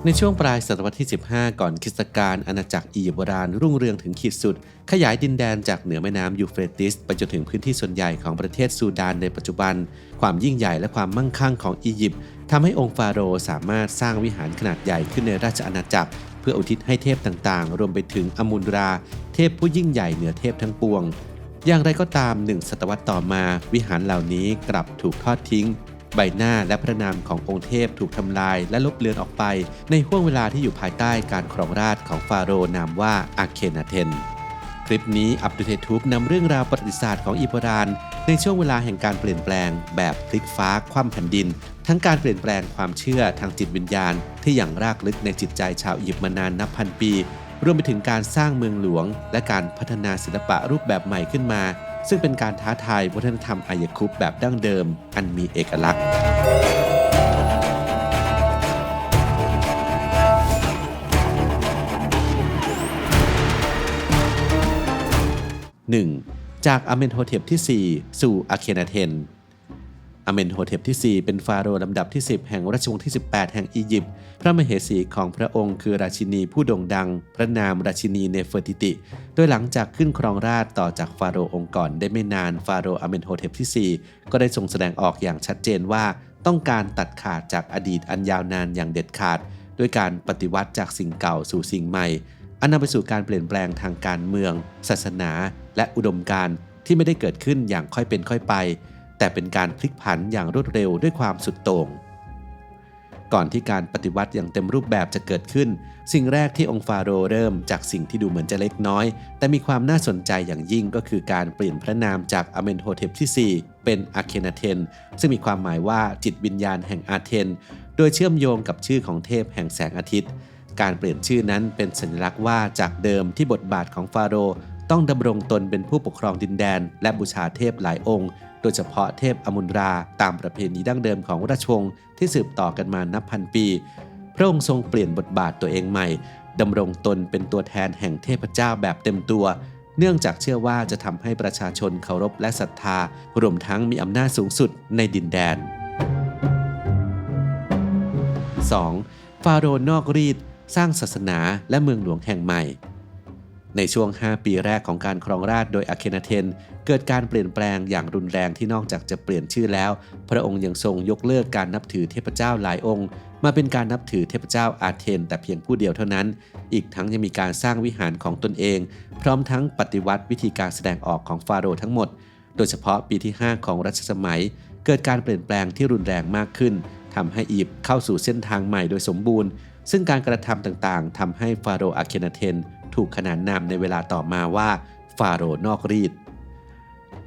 ในช่วงปลายศตวรรษที่ 15 ก่อนคริสตกาลอาณาจักรอียิปต์โบราณรุ่งเรืองถึงขีดสุดขยายดินแดนจากเหนือแม่น้ำยูเฟรติสไปจนถึงพื้นที่ส่วนใหญ่ของประเทศซูดานในปัจจุบันความยิ่งใหญ่และความมั่งคั่งของอียิปต์ทำให้องค์ฟาโรห์สามารถสร้างวิหารขนาดใหญ่ขึ้นในราชอาณาจักรเพื่ออุทิศให้เทพต่างๆรวมไปถึงอมุนราเทพผู้ยิ่งใหญ่เหนือเทพทั้งปวงอย่างไรก็ตาม1 ศตวรรษต่อมาวิหารเหล่านี้กลับถูกทอดทิ้งใบหน้าและพระนามขององค์เทพถูกทำลายและลบเลือนออกไปในห้วงเวลาที่อยู่ภายใต้การครองราชย์ของฟาโรห์นามว่าอาเคนาเทนคลิปนี้อับดุลเททูบนำเรื่องราวประวัติศาสตร์ของอียิปต์โบราณในช่วงเวลาแห่งการเปลี่ยนแปลงแบบพลิกฟ้าคว่ำแผ่นดินทั้งการเปลี่ยนแปลงความเชื่อทางจิตวิญญาณที่อย่างรากลึกในจิตใจชาวอียิปต์มานานนับพันปีรวมไปถึงการสร้างเมืองหลวงและการพัฒนาศิลปะรูปแบบใหม่ขึ้นมาซึ่งเป็นการท้าทายวัฒนธรรมอายคุปแบบดั้งเดิมอันมีเอกลักษณ์ 1. จากอาเมนโฮเทปที่ 4 สู่อาเคนาเทนอาเมนโฮเทปที่ 4 เป็นฟาโรห์ลำดับที่ 10 แห่งราชวงศ์ที่ 18 แห่งอียิปต์พระมเหสีของพระองค์คือราชินีผู้โด่งดังพระนามราชินีเนเฟอร์ติติโดยหลังจากขึ้นครองราชย์ต่อจากฟาโรห์องค์ก่อนได้ไม่นานฟาโรห์อาเมนโฮเทปที่ 4 ก็ได้ทรงแสดงออกอย่างชัดเจนว่าต้องการตัดขาดจากอดีตอันยาวนานอย่างเด็ดขาดด้วยการปฏิวัติจากสิ่งเก่าสู่สิ่งใหม่อันนำไปสู่การเปลี่ยนแปลงทางการเมืองศาสนาและอุดมการณ์ที่ไม่ได้เกิดขึ้นอย่างค่อยเป็นค่อยไปแต่เป็นการพลิกผันอย่างรวดเร็วด้วยความสุดโต่งก่อนที่การปฏิวัติอย่างเต็มรูปแบบจะเกิดขึ้นสิ่งแรกที่องค์ฟาโรห์เริ่มจากสิ่งที่ดูเหมือนจะเล็กน้อยแต่มีความน่าสนใจอย่างยิ่งก็คือการเปลี่ยนพระนามจากอาเมนโฮเทปที่ 4 เป็นอาเคนาเทนซึ่งมีความหมายว่าจิตวิญญาณแห่งอาเทนโดยเชื่อมโยงกับชื่อของเทพแห่งแสงอาทิตย์การเปลี่ยนชื่อนั้นเป็นสัญลักษณ์ว่าจากเดิมที่บทบาทของฟาโรห์ต้องดำรงตนเป็นผู้ปกครองดินแดนและบูชาเทพหลายองค์โดยเฉพาะเทพอมุนราตามประเพณีดั้งเดิมของราชวงศ์ที่สืบต่อกันมานับพันปีพระองค์ทรงเปลี่ยนบทบาทตัวเองใหม่ดำรงตนเป็นตัวแทนแห่งเทพเจ้าแบบเต็มตัวเนื่องจากเชื่อว่าจะทำให้ประชาชนเคารพและศรัทธารวมทั้งมีอำนาจสูงสุดในดินแดน 2. ฟาโรห์นอกรีดสร้างศาสนาและเมืองหลวงแห่งใหม่ในช่วง5 ปีแรกของการครองราชย์โดยอาเคนาเทนเกิดการเปลี่ยนแปลงอย่างรุนแรงที่นอกจากจะเปลี่ยนชื่อแล้วพระองค์ยังทรงยกเลิกการนับถือเทพเจ้าหลายองค์มาเป็นการนับถือเทพเจ้าอาเทนแต่เพียงผู้เดียวเท่านั้นอีกทั้งยังมีการสร้างวิหารของตนเองพร้อมทั้งปฏิวัติวิธีการแสดงออกของฟาโรห์ทั้งหมดโดยเฉพาะปีที่ 5 ของรัชสมัยเกิดการเปลี่ยนแปลงที่รุนแรงมากขึ้นทำให้อียิปต์เข้าสู่เส้นทางใหม่โดยสมบูรณ์ซึ่งการกระทำต่างๆทำให้ฟาโรห์อาเคนาเทนถูกขนานนามในเวลาต่อมาว่าฟาโรห์นอกรีด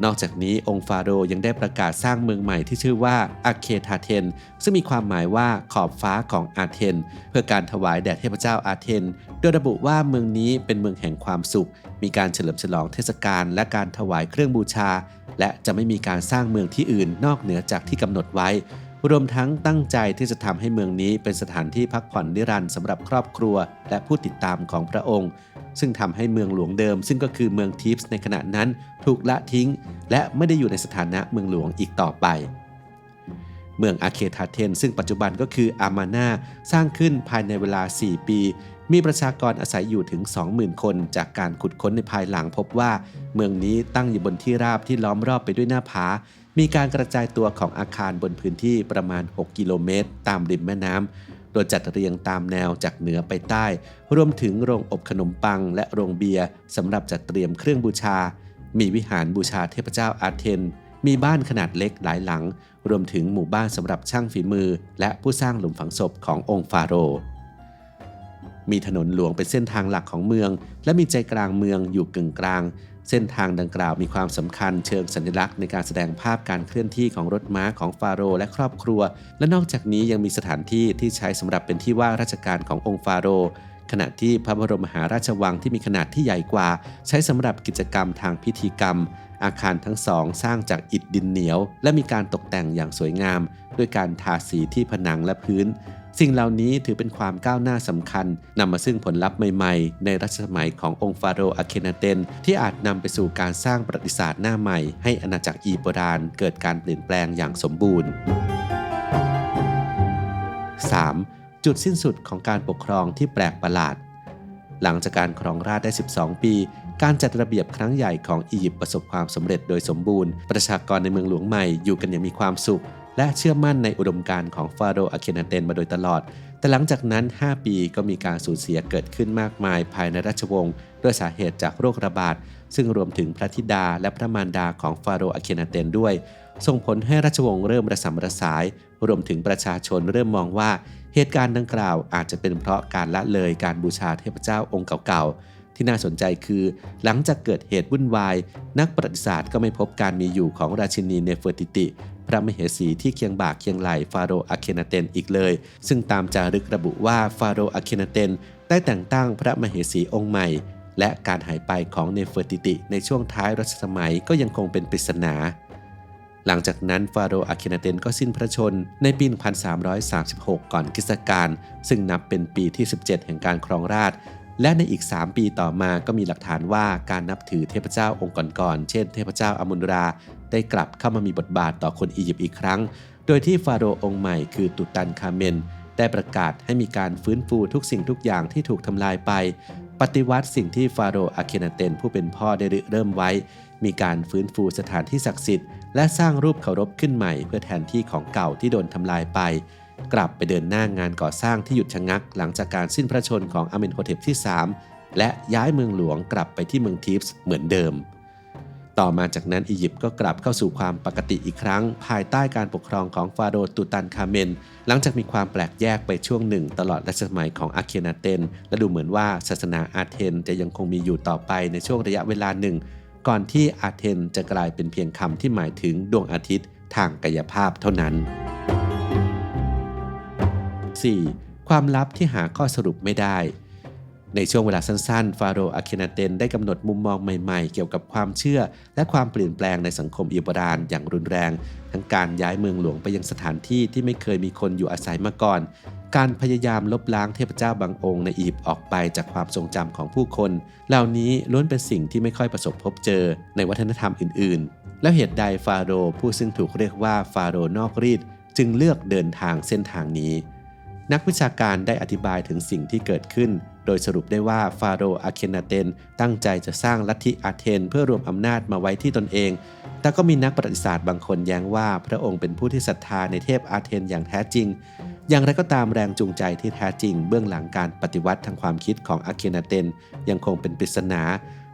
นอกจากนี้องค์ฟาโรห์ยังได้ประกาศสร้างเมืองใหม่ที่ชื่อว่าอาเคทาเทนซึ่งมีความหมายว่าขอบฟ้าของอาเทนเพื่อการถวายแด่เทพเจ้าอาเทนโดยระบุว่าเมืองนี้เป็นเมืองแห่งความสุขมีการเฉลิมฉลองเทศกาลและการถวายเครื่องบูชาและจะไม่มีการสร้างเมืองที่อื่นนอกเหนือจากที่กำหนดไว้รวมทั้งตั้งใจที่จะทำให้เมืองนี้เป็นสถานที่พักผ่อนนิรันดร์สำหรับครอบครัวและผู้ติดตามของพระองค์ซึ่งทำให้เมืองหลวงเดิมซึ่งก็คือเมืองทิฟส์ในขณะนั้นถูกละทิ้งและไม่ได้อยู่ในสถานะเมืองหลวงอีกต่อไปเมืองอาเคทาเทนซึ่งปัจจุบันก็คืออามาน่าสร้างขึ้นภายในเวลา4 ปีมีประชากรอาศัยอยู่ถึง 20,000 คนจากการขุดค้นในภายหลังพบว่าเมืองนี้ตั้งอยู่บนที่ราบที่ล้อมรอบไปด้วยหน้าผามีการกระจายตัวของอาคารบนพื้นที่ประมาณ6 กิโลเมตรตามริมแม่น้ำโดยจัดเรียงตามแนวจากเหนือไปใต้รวมถึงโรงอบขนมปังและโรงเบียร์สำหรับจัดเตรียมเครื่องบูชามีวิหารบูชาเทพเจ้าอาเทนมีบ้านขนาดเล็กหลายหลังรวมถึงหมู่บ้านสำหรับช่างฝีมือและผู้สร้างหลุมฝังศพขององค์ฟาโรห์มีถนนหลวงเป็นเส้นทางหลักของเมืองและมีใจกลางเมืองอยู่กึ่งกลางเส้นทางดังกล่าวมีความสำคัญเชิงสัญลักษณ์ในการแสดงภาพการเคลื่อนที่ของรถม้าของฟาโรห์และครอบครัวและนอกจากนี้ยังมีสถานที่ที่ใช้สำหรับเป็นที่ว่าราชการขององค์ฟาโรห์ขณะที่พระบรมมหาราชวังที่มีขนาดที่ใหญ่กว่าใช้สำหรับกิจกรรมทางพิธีกรรมอาคารทั้งสองสร้างจากอิฐดินเหนียวและมีการตกแต่งอย่างสวยงามด้วยการทาสีที่ผนังและพื้นสิ่งเหล่านี้ถือเป็นความก้าวหน้าสำคัญนำมาซึ่งผลลัพธ์ใหม่ๆในรัชสมัยขององค์ฟาโรห์อาเคนาเทนที่อาจนำไปสู่การสร้างประวัติศาสตร์หน้าใหม่ให้อาณาจักรอียิปต์โบราณเกิดการเปลี่ยนแปลงอย่างสมบูรณ์ 3. จุ จุดสิ้นสุดของการปกครองที่แปลกประหลาดหลังจากการครองราชย์ได้12 ปีการจัดระเบียบครั้งใหญ่ของอียิปต์ประสบความสำเร็จโดยสมบูรณ์ประชากรในเมืองหลวงใหม่อยู่กันอย่างมีความสุขและเชื่อมั่นในอุดมการณ์ของฟาโรห์อาเคนาเตนมาโดยตลอดแต่หลังจากนั้น5 ปีก็มีการสูญเสียเกิดขึ้นมากมายภายในราชวงศ์ด้วยสาเหตุจากโรคระบาดซึ่งรวมถึงพระธิดาและพระมารดาของฟาโรห์อาเคนาเตนด้วยส่งผลให้ราชวงศ์เริ่มระสำระสายรวมถึงประชาชนเริ่มมองว่าเหตุการณ์ดังกล่าวอาจจะเป็นเพราะการละเลยการบูชาเทพเจ้าองค์เก่าๆที่น่าสนใจคือหลังจากเกิดเหตุวุ่นวายนักประวัติศาสตร์ก็ไม่พบการมีอยู่ของราชินีเนเฟอร์ติติพระมเหสีที่เคียงบ่าเคียงไหล่ฟาโรห์อาเคนาเตนอีกเลยซึ่งตามจารึกระบุว่าฟาโรห์อาเคนาเตนได้แต่งตั้งพระมเหสีองค์ใหม่และการหายไปของเนเฟอร์ติติในช่วงท้ายรัชสมัยก็ยังคงเป็นปริศนาหลังจากนั้นฟาโรห์อาเคนาเตนก็สิ้นพระชนม์ในปี 1336 ก่อนคริสตกาลซึ่งนับเป็นปีที่ 17 แห่งการครองราชย์และในอีก 3 ปีต่อมาก็มีหลักฐานว่าการนับถือเทพเจ้าองค์ก่อนๆเช่นเทพเจ้าอามุนราได้กลับเข้ามามีบทบาทต่อคนอียิปต์อีกครั้งโดยที่ฟาโรห์องค์ใหม่คือตุตันคาเมนได้ประกาศให้มีการฟื้นฟูทุกสิ่งทุกอย่างที่ถูกทำลายไปปฏิวัติสิ่งที่ฟาโรห์อาเคนาเตนผู้เป็นพ่อได้เริ่มไว้มีการฟื้นฟูสถานที่ศักดิ์สิทธิ์และสร้างรูปเคารพขึ้นใหม่เพื่อแทนที่ของเก่าที่โดนทำลายไปกลับไปเดินหน้างานก่อสร้างที่หยุดชะงักหลังจากการสิ้นพระชนม์ของอาเมนโฮเทปที่ 3และย้ายเมืองหลวงกลับไปที่เมืองทิฟส์เหมือนเดิมต่อมาจากนั้นอียิปต์ก็กลับเข้าสู่ความปกติอีกครั้งภายใต้การปกครองของฟาโรห์ตุตันคาเมนหลังจากมีความแปลกแยกไปช่วงหนึ่งตลอดรัชสมัยของอาเคนาเตนและดูเหมือนว่าศาสนาอาเธนจะยังคงมีอยู่ต่อไปในช่วงระยะเวลาหนึ่งก่อนที่อาเธนจะกลายเป็นเพียงคำที่หมายถึงดวงอาทิตย์ทางกายภาพเท่านั้น 4. ความลับที่หาข้อสรุปไม่ได้ในช่วงเวลาสั้นๆฟาโรห์อาเคนาเตนได้กำหนดมุมมองใหม่ๆเกี่ยวกับความเชื่อและความเปลี่ยนแปลงในสังคมอิบรานอย่างรุนแรงทั้งการย้ายเมืองหลวงไปยังสถานที่ที่ไม่เคยมีคนอยู่อาศัยมาก่อนการพยายามลบล้างเทพเจ้าบางองค์ในอียิปต์ออกไปจากความทรงจำของผู้คนเหล่านี้ล้วนเป็นสิ่งที่ไม่ค่อยประสบพบเจอในวัฒนธรรมอื่นๆแล้วเหตุใดฟาโรห์ผู้ซึ่งถูกเรียกว่าฟาโรห์นอกรีดจึงเลือกเดินทางเส้นทางนี้นักวิชาการได้อธิบายถึงสิ่งที่เกิดขึ้นโดยสรุปได้ว่าฟาโรห์อาเคนาเตนตั้งใจจะสร้างลัทธิอาเธนเพื่อรวมอำนาจมาไว้ที่ตนเองแต่ก็มีนักประวัติศาสตร์บางคนแย้งว่าพระองค์เป็นผู้ที่ศรัทธาในเทพอาเธนอย่างแท้จริงอย่างไรก็ตามแรงจูงใจที่แท้จริงเบื้องหลังการปฏิวัติทางความคิดของอาเคนาเตนยังคงเป็นปริศนา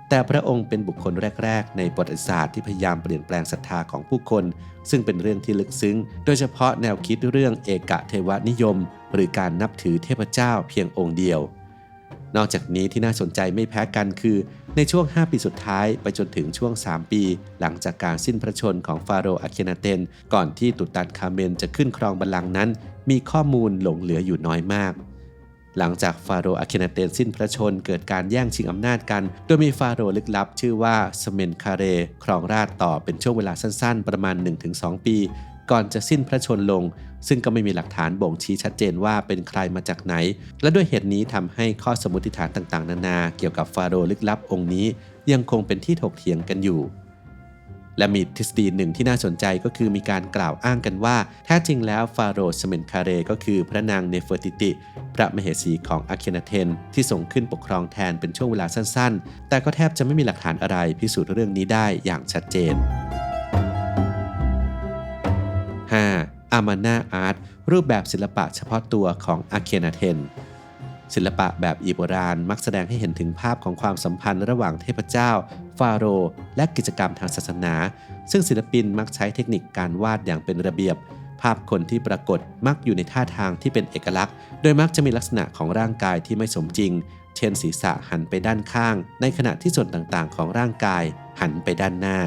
แต่พระองค์เป็นบุคคลแรกๆในประวัติศาสตร์ที่พยายามเปลี่ยนแปลงศรัทธาของผู้คนซึ่งเป็นเรื่องที่ลึกซึ้งโดยเฉพาะแนวคิดเรื่องเอกเทวนิยมหรือการนับถือเทพเจ้าเพียงองค์เดียวนอกจากนี้ที่น่าสนใจไม่แพ้กันคือในช่วง5 ปีสุดท้ายไปจนถึงช่วง3 ปีหลังจากการสิ้นพระชนม์ของฟาโรห์อาเคนาเตนก่อนที่ตุตันคาเมนจะขึ้นครองบัลลังก์นั้นมีข้อมูลหลงเหลืออยู่น้อยมากหลังจากฟาโรห์อาเคนาเตนสิ้นพระชนม์เกิดการแย่งชิงอำนาจกันโดยมีฟาโรห์ลึกลับชื่อว่าสเมนคาเรครองราชย์ต่อเป็นช่วงเวลาสั้นๆประมาณ 1-2 ปีก่อนจะสิ้นพระชนม์ลงซึ่งก็ไม่มีหลักฐานบ่งชี้ชัดเจนว่าเป็นใครมาจากไหนและด้วยเหตุนี้ทำให้ข้อสมมติฐานต่างๆนานาเกี่ยวกับฟาโรห์ลึกลับองค์นี้ยังคงเป็นที่ถกเถียงกันอยู่และมีทฤษฎีหนึ่งที่น่าสนใจก็คือมีการกล่าวอ้างกันว่าแท้จริงแล้วฟาโรห์สเมนคาเรก็คือพระนางเนเฟอร์ติติพระมเหสีของอาเคนาเทนที่ส่งขึ้นปกครองแทนเป็นช่วงเวลาสั้นๆแต่ก็แทบจะไม่มีหลักฐานอะไรพิสูจน์เรื่องนี้ได้อย่างชัดเจน 5. อามาน่าอาร์ตรูปแบบศิลปะเฉพาะตัวของอาเคนาเทนศิลปะแบบอียิปต์โบราณมักแสดงให้เห็นถึงภาพของความสัมพันธ์ระหว่างเทพเจ้าฟาโรห์และกิจกรรมทางศาสนาซึ่งศิลปินมักใช้เทคนิคการวาดอย่างเป็นระเบียบภาพคนที่ปรากฏมักอยู่ในท่าทางที่เป็นเอกลักษณ์โดยมักจะมีลักษณะของร่างกายที่ไม่สมจริงเช่นศีรษะหันไปด้านข้างในขณะที่ส่วนต่างๆของร่างกายหันไปด้านหน้า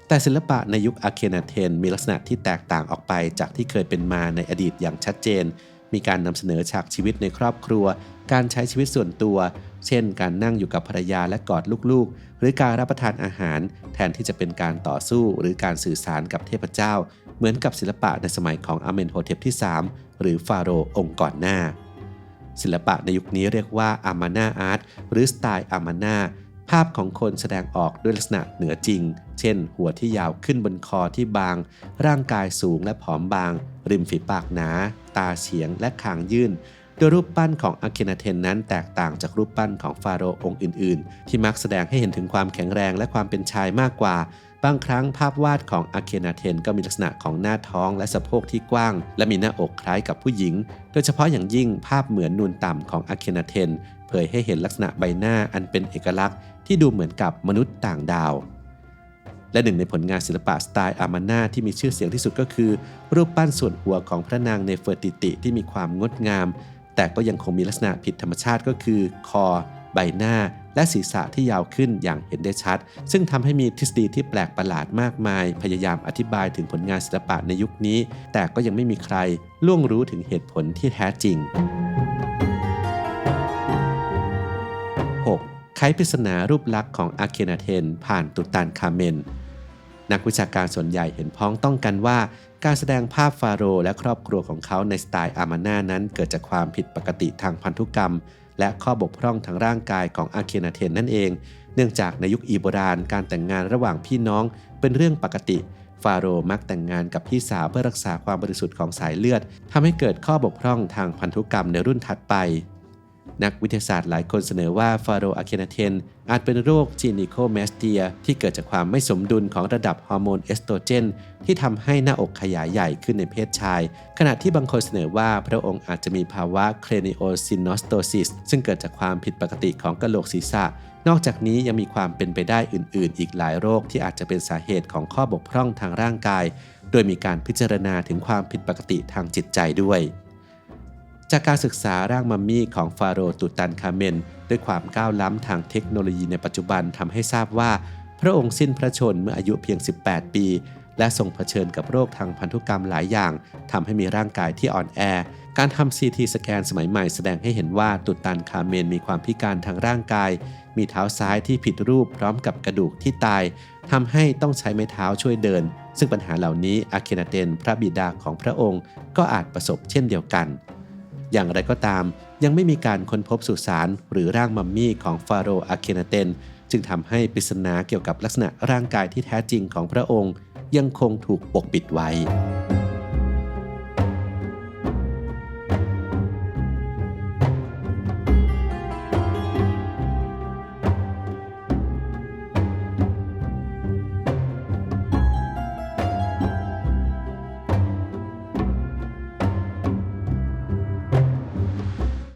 แต่ศิลปะในยุคอาเคนาเทนมีลักษณะที่แตกต่างออกไปจากที่เคยเป็นมาในอดีตอย่างชัดเจนมีการนำเสนอฉากชีวิตในครอบครัวการใช้ชีวิตส่วนตัวเช่นการนั่งอยู่กับภรรยาและกอดลูกๆหรือการรับประทานอาหารแทนที่จะเป็นการต่อสู้หรือการสื่อสารกับเทพเจ้าเหมือนกับศิลปะในสมัยของอาเมนโฮเทปที่ 3หรือฟาโรห์องค์ก่อนหน้าศิลปะในยุคนี้เรียกว่าอามาน่าอาร์ตหรือสไตล์อามาน่าภาพของคนแสดงออกด้วยลักษณะเหนือจริงเช่นหัวที่ยาวขึ้นบนคอที่บางร่างกายสูงและผอมบางริมฝีปากหนาตาเฉียงและคางยื่น โดยรูปปั้นของอาเคนาเทนนั้นแตกต่างจากรูปปั้นของฟาโรห์องค์อื่นๆที่มักแสดงให้เห็นถึงความแข็งแรงและความเป็นชายมากกว่าบางครั้งภาพวาดของอาเคนาเทนก็มีลักษณะของหน้าท้องและสะโพกที่กว้างและมีหน้าอกคล้ายกับผู้หญิงโดยเฉพาะอย่างยิ่งภาพเหมือนนูนต่ำของอาเคนาเทนเผยให้เห็นลักษณะใบหน้าอันเป็นเอกลักษณ์ที่ดูเหมือนกับมนุษย์ต่างดาวและหนึ่งในผลงานศิลปะสไตล์อามาน่าที่มีชื่อเสียงที่สุดก็คือรูปปั้นส่วนหัวของพระนางเนเฟอร์ติติที่มีความงดงามแต่ก็ยังคงมีลักษณะผิดธรรมชาติก็คือคอใบหน้าและศีรษะที่ยาวขึ้นอย่างเห็นได้ชัดซึ่งทำให้มีทฤษฎีที่แปลกประหลาดมากมายพยายามอธิบายถึงผลงานศิลปะในยุคนี้แต่ก็ยังไม่มีใครล่วงรู้ถึงเหตุผลที่แท้จริง 6. ไขปริศนารูปลักษณ์ของอาเคนาเทนผ่านตุตันคาเมนนักวิชาการส่วนใหญ่เห็นพ้องต้องกันว่าการแสดงภาพฟาโรห์และครอบครัวของเขาในสไตล์อามาน่านั้นเกิดจากความผิดปกติทางพันธุกรรมและข้อบกพร่องทางร่างกายของอาเคนาเทนนั่นเองเนื่องจากในยุคอีโบราณการแต่งงานระหว่างพี่น้องเป็นเรื่องปกติฟาโรห์มักแต่งงานกับพี่สาวเพื่อรักษาความบริสุทธิ์ของสายเลือดทำให้เกิดข้อบกพร่องทางพันธุกรรมในรุ่นถัดไปนักวิทยาศาสตร์หลายคนเสนอว่าฟาโรห์อาเคนาเทนอาจเป็นโรคจีนิโคแมสเตียที่เกิดจากความไม่สมดุลของระดับฮอร์โมนเอสโตรเจนที่ทำให้หน้าอกขยายใหญ่ขึ้นในเพศชายขณะที่บางคนเสนอว่าพระองค์อาจจะมีภาวะเครนิโอซินโนสโตซิสซึ่งเกิดจากความผิดปกติของกะโหลกศีรษะนอกจากนี้ยังมีความเป็นไปได้อื่นๆอีกหลายโรคที่อาจจะเป็นสาเหตุของข้อบกพร่องทางร่างกายโดยมีการพิจารณาถึงความผิดปกติทางจิตใจด้วยจากการศึกษาร่างมัมมี่ของฟาโรห์ตุตันคาเมนด้วยความก้าวล้ำทางเทคโนโลยีในปัจจุบันทำให้ทราบว่าพระองค์สิ้นพระชนม์เมื่ออายุเพียง18ปีและทรงเผชิญกับโรคทางพันธุกรรมหลายอย่างทำให้มีร่างกายที่อ่อนแอการทำ CT สแกนสมัยใหม่แสดงให้เห็นว่าตุตันคาเมนมีความพิการทางร่างกายมีเท้าซ้ายที่ผิดรูปพร้อมกับกระดูกที่ตายทำให้ต้องใช้ไม้เท้าช่วยเดินซึ่งปัญหาเหล่านี้อาเคนาเทนพระบิดาของพระองค์ก็อาจประสบเช่นเดียวกันอย่างไรก็ตามยังไม่มีการค้นพบสุสานหรือร่างมัมมี่ของฟาโรห์อาเคนาเทนจึงทำให้ปริศนาเกี่ยวกับลักษณะร่างกายที่แท้จริงของพระองค์ยังคงถูกปกปิดไว้